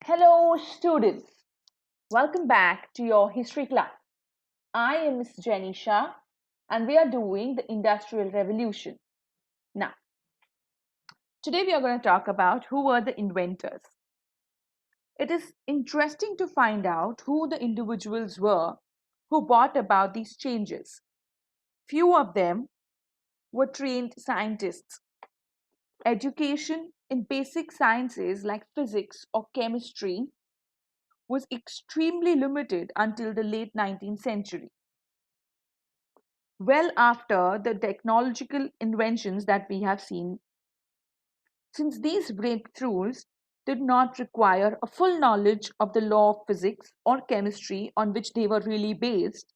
Hello, students. Welcome back to your history class. I am Miss Jenny Shah, and we are doing the Industrial Revolution. Now, today we are going to talk about who were the inventors. It is interesting to find out who the individuals were who brought about these changes. Few of them were trained scientists. Education in basic sciences like physics or chemistry was extremely limited until the late 19th century. Well after the technological inventions that we have seen. Since these breakthroughs did not require a full knowledge of the law of physics or chemistry on which they were really based,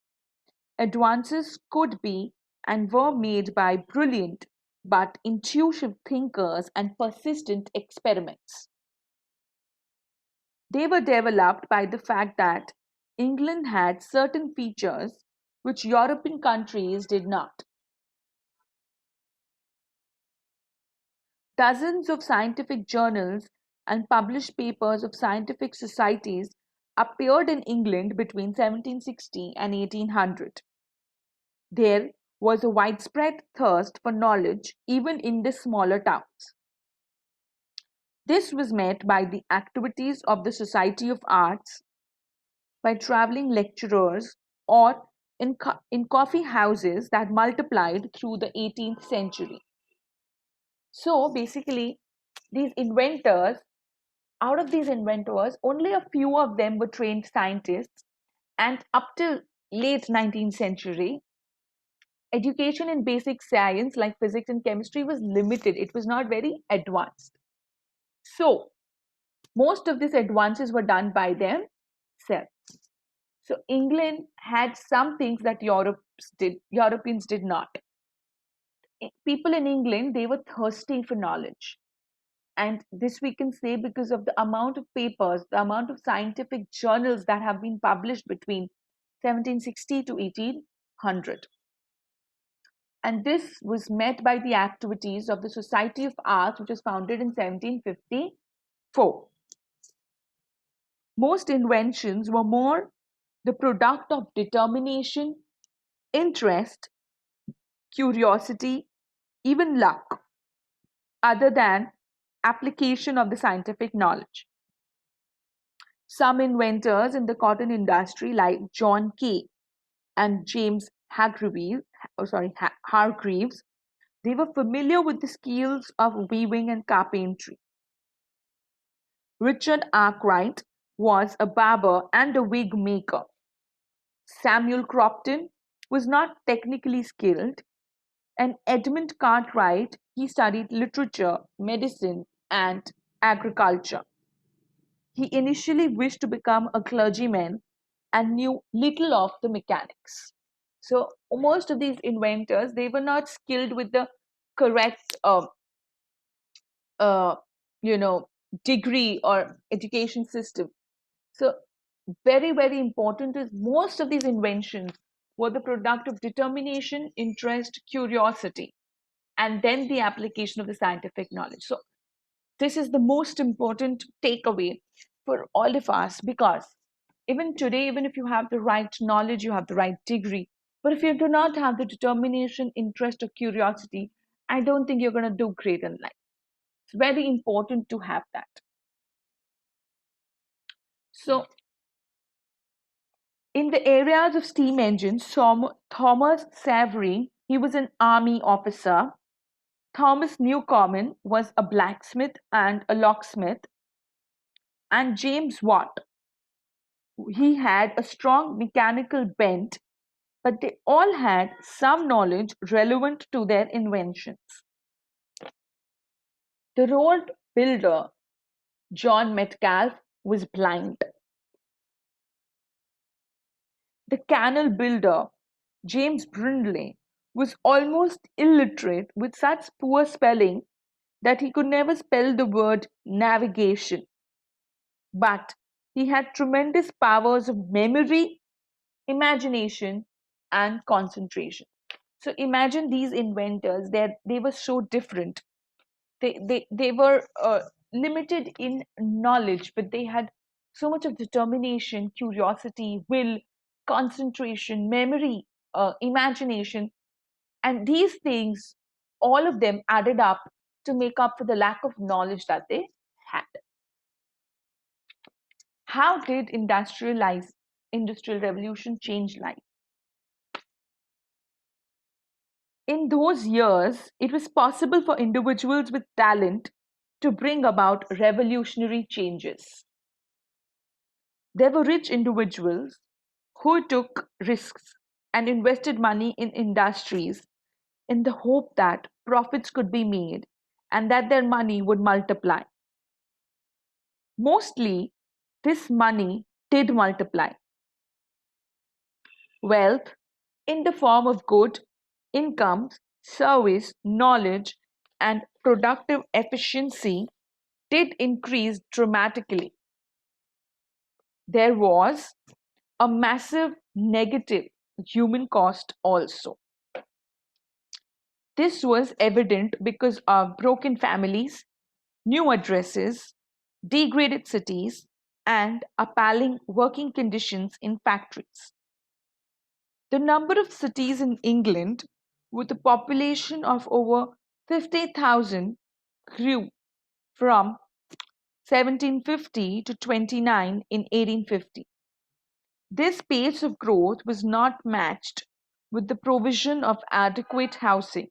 advances could be and were made by brilliant but intuitive thinkers and persistent experiments. They were developed by the fact that England had certain features which European countries did not. Dozens of scientific journals and published papers of scientific societies appeared in England between 1760 and 1800. There was a widespread thirst for knowledge even in the smaller towns. This was met by the activities of the Society of Arts, by traveling lecturers, or in coffee houses that multiplied through the 18th century. So basically, these inventors out of these inventors, only a few of them were trained scientists, and up till late 19th century, education in basic science like physics and chemistry was limited. It was not very advanced. So most of these advances were done by themselves. So England had some things that Europeans did not. People in England, they were thirsty for knowledge. And this we can say because of the amount of papers, the amount of scientific journals that have been published between 1760 to 1800. And this was met by the activities of the Society of Arts, which was founded in 1754. Most inventions were more the product of determination, interest, curiosity, even luck, other than application of the scientific knowledge. Some inventors in the cotton industry, like John Kay and James Hargreaves, they were familiar with the skills of weaving and carpentry. Richard Arkwright was a barber and a wig maker. Samuel Crompton was not technically skilled, and Edmund Cartwright, he studied literature, medicine, and agriculture. He initially wished to become a clergyman and knew little of the mechanics. So most of these inventors, they were not skilled with the correct, uh, you know, degree or education system. So very, very important is most of these inventions were the product of determination, interest, curiosity, and then the application of the scientific knowledge. So this is the most important takeaway for all of us, because even today, even if you have the right knowledge, you have the right degree, but if you do not have the determination, interest, or curiosity, I don't think you're going to do great in life. It's very important to have that. So in the areas of steam engines, Thomas Savery, he was an army officer. Thomas Newcomen was a blacksmith and a locksmith. And James Watt, he had a strong mechanical bent, but they all had some knowledge relevant to their inventions. The road builder, John Metcalfe, was blind. The canal builder, James Brindley, was almost illiterate with such poor spelling that he could never spell the word navigation. But he had tremendous powers of memory, imagination, and concentration. So imagine these inventors, they were so different. They were limited in knowledge, but they had so much of determination, curiosity, will, concentration, memory, imagination, and these things, all of them added up to make up for the lack of knowledge that they had. How did industrial revolution change life? In those years, it was possible for individuals with talent to bring about revolutionary changes. There were rich individuals who took risks and invested money in industries in the hope that profits could be made and that their money would multiply. Mostly, this money did multiply. Wealth, in the form of good, incomes, service, knowledge, and productive efficiency, did increase dramatically. There was a massive negative human cost also. This was evident because of broken families, new addresses, degraded cities, and appalling working conditions in factories. The number of cities in England with a population of over 50,000 grew from 1750 to 29 in 1850. This pace of growth was not matched with the provision of adequate housing,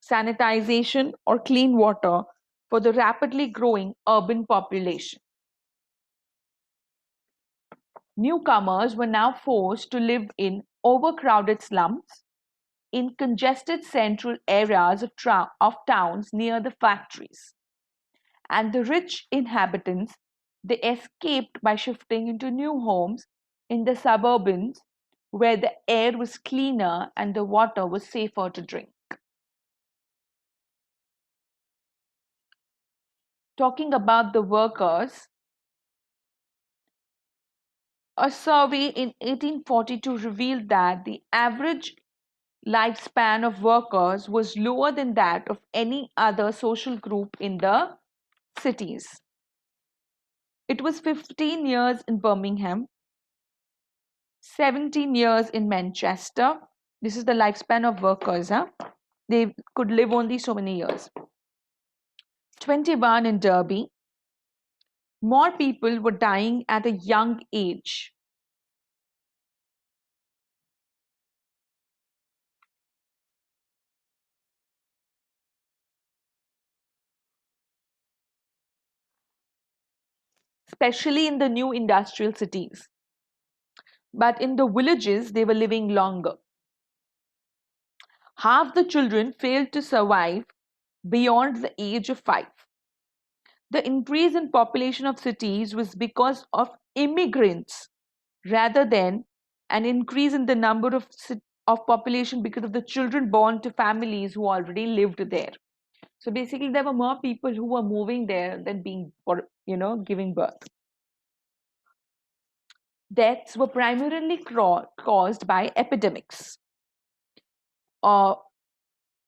sanitization, or clean water for the rapidly growing urban population. Newcomers were now forced to live in overcrowded slums, in congested central areas of towns near the factories, and the rich inhabitants, they escaped by shifting into new homes in the suburbs where the air was cleaner and the water was safer to drink. Talking about the workers, a survey in 1842 revealed that the average lifespan of workers was lower than that of any other social group in the cities. It was 15 years in Birmingham, 17 years in Manchester. This is the lifespan of workers. Huh? They could live only so many years. 21 in Derby. More people were dying at a young age. Especially in the new industrial cities. But in the villages, they were living longer. Half the children failed to survive beyond the age of 5. The increase in population of cities was because of immigrants rather than an increase in the number of population because of the children born to families who already lived there. So basically, there were more people who were moving there than being, or giving birth. Deaths were primarily caused by epidemics, uh,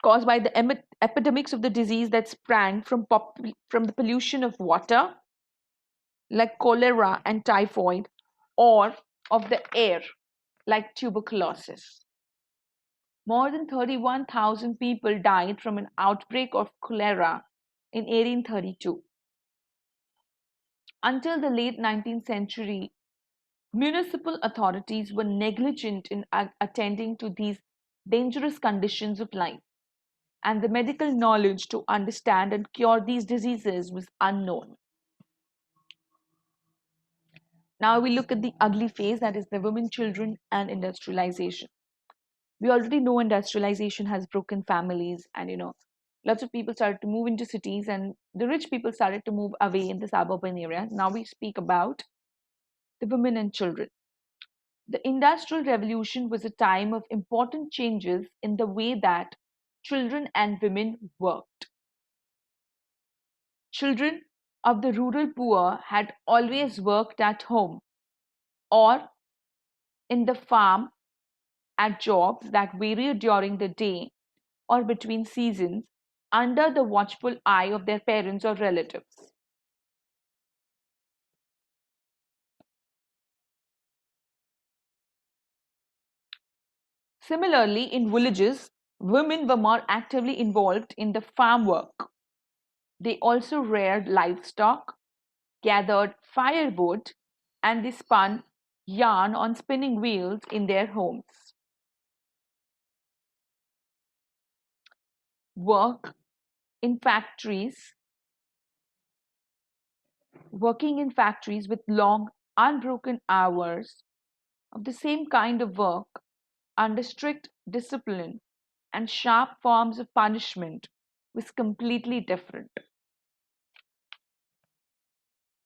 caused by the epidemics of the disease that sprang from the pollution of water, like cholera and typhoid, or of the air, like tuberculosis. More than 31,000 people died from an outbreak of cholera in 1832. Until the late 19th century, municipal authorities were negligent in attending to these dangerous conditions of life, and the medical knowledge to understand and cure these diseases was unknown. Now we look at the ugly phase, that is the women, children, and industrialization. We already know industrialization has broken families, and lots of people started to move into cities, and the rich people started to move away in the suburban areas. Now we speak about the women and children. The Industrial Revolution was a time of important changes in the way that children and women worked. Children of the rural poor had always worked at home or in the farm at jobs that varied during the day or between seasons under the watchful eye of their parents or relatives. Similarly, in villages, women were more actively involved in the farm work. They also reared livestock, gathered firewood, and they spun yarn on spinning wheels in their homes. Work in factories, working in factories with long, unbroken hours of the same kind of work under strict discipline and sharp forms of punishment was completely different.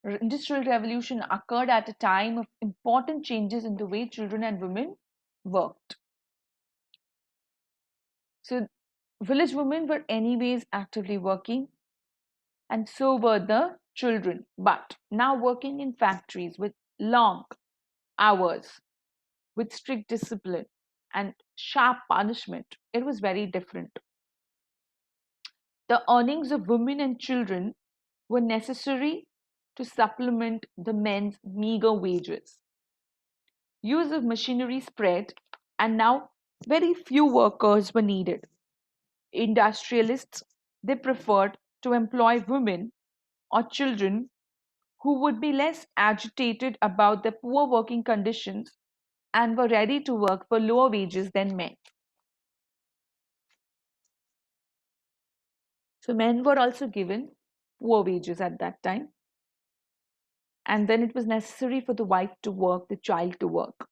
Industrial revolution occurred at a time of important changes in the way children and women worked. So village women were anyways actively working, and so were the children, but now working in factories with long hours, with strict discipline and sharp punishment. It was very different. The earnings of women and children were necessary to supplement the men's meager wages. Use of machinery spread, and now very few workers were needed. Industrialists, they preferred to employ women or children who would be less agitated about their poor working conditions and were ready to work for lower wages than men. So men were also given poor wages at that time. And then it was necessary for the wife to work, the child to work.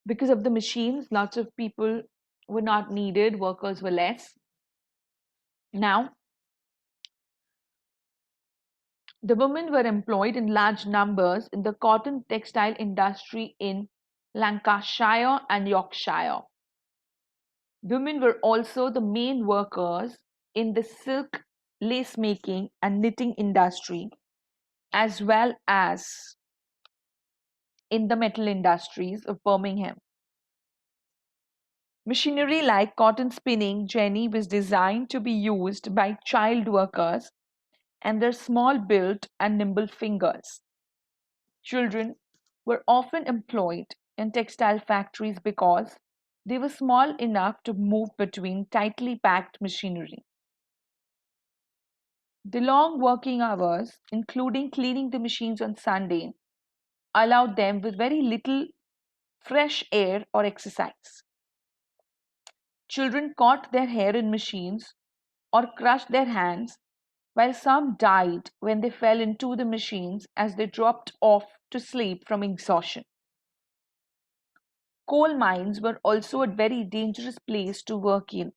Because of the machines, lots of people were not needed, workers were less. Now, the women were employed in large numbers in the cotton textile industry in Lancashire and Yorkshire. Women were also the main workers in the silk, lace making, and knitting industry, as well as in the metal industries of Birmingham. Machinery like cotton spinning jenny was designed to be used by child workers and their small built and nimble fingers. Children were often employed in textile factories because they were small enough to move between tightly packed machinery. The long working hours, including cleaning the machines on Sunday, allowed them with very little fresh air or exercise. Children caught their hair in machines or crushed their hands, while some died when they fell into the machines as they dropped off to sleep from exhaustion. Coal mines were also a very dangerous place to work in.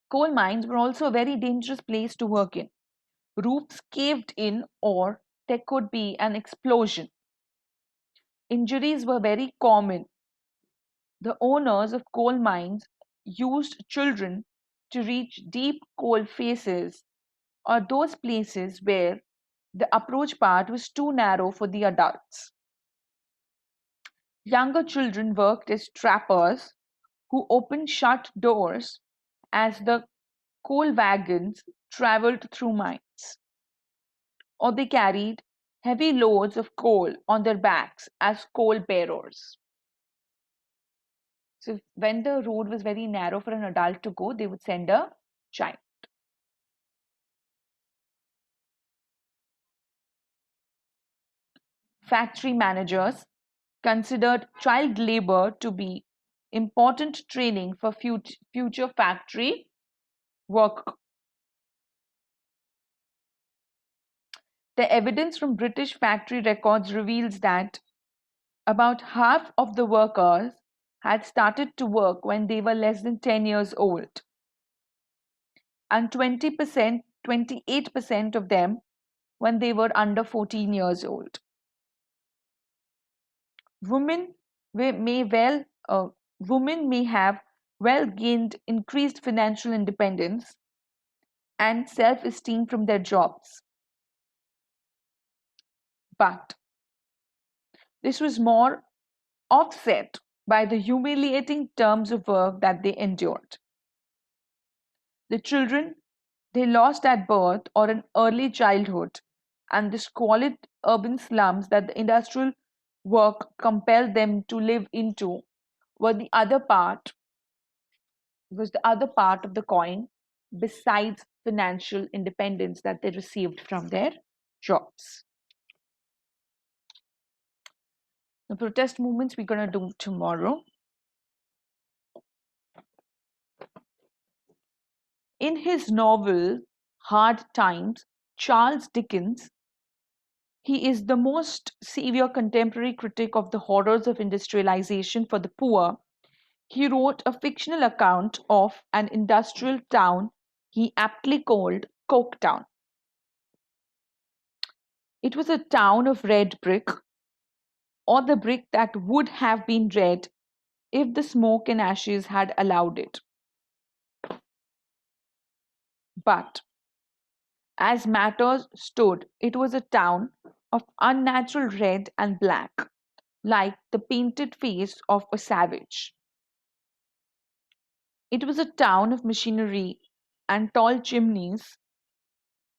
Coal mines were also a very dangerous place to work in. Roofs caved in, or there could be an explosion. Injuries were very common. The owners of coal mines used children to reach deep coal faces or those places where the approach part was too narrow for the adults. Younger children worked as trappers who opened shut doors as the coal wagons traveled through mines, or they carried heavy loads of coal on their backs as coal bearers. So, when the road was very narrow for an adult to go, they would send a child. Factory managers considered child labor to be important training for future factory work. The evidence from British factory records reveals that about half of the workers had started to work when they were less than 10 years old, and 20%, 28% of them when they were under 14 years old. Women may well women may have well gained increased financial independence and self esteem from their jobs. But this was more offset by the humiliating terms of work that they endured. The children they lost at birth or in early childhood, and the squalid urban slums that the industrial work compelled them to live into were the other part of the coin besides financial independence that they received from their jobs. The protest movements we're going to do tomorrow. In his novel Hard Times, Charles Dickens, he is the most severe contemporary critic of the horrors of industrialization for the poor. He wrote a fictional account of an industrial town he aptly called Coketown. It was a town of red brick, or the brick that would have been red if the smoke and ashes had allowed it. But as matters stood, it was a town of unnatural red and black, like the painted face of a savage. It was a town of machinery and tall chimneys,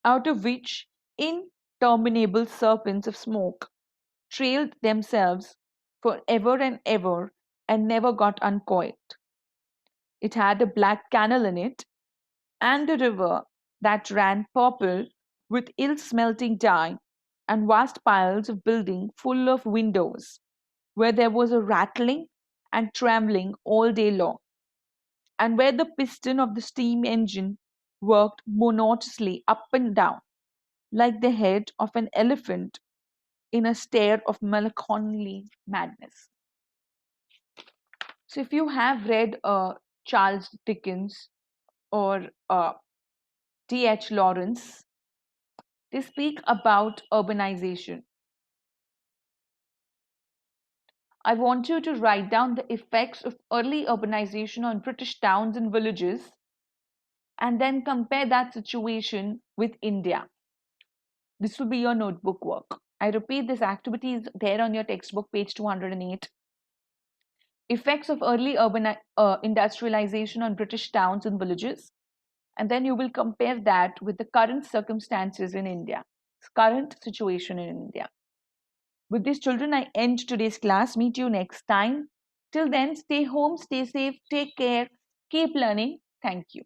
out of which interminable serpents of smoke trailed themselves for ever and ever and never got uncoiled. It had a black canal in it, and a river that ran purple with ill smelting dye, and vast piles of building full of windows, where there was a rattling and trembling all day long, and where the piston of the steam engine worked monotonously up and down, like the head of an elephant in a stare of melancholy madness. So, if you have read Charles Dickens or T.H. Lawrence, they speak about urbanization. I want you to write down the effects of early urbanization on British towns and villages and then compare that situation with India. This will be your notebook work. I repeat, this activity is there on your textbook, page 208. Effects of early urban industrialization on British towns and villages. And then you will compare that with the current circumstances in India, current situation in India. With these children, I end today's class. Meet you next time. Till then, stay home, stay safe, take care, keep learning. Thank you.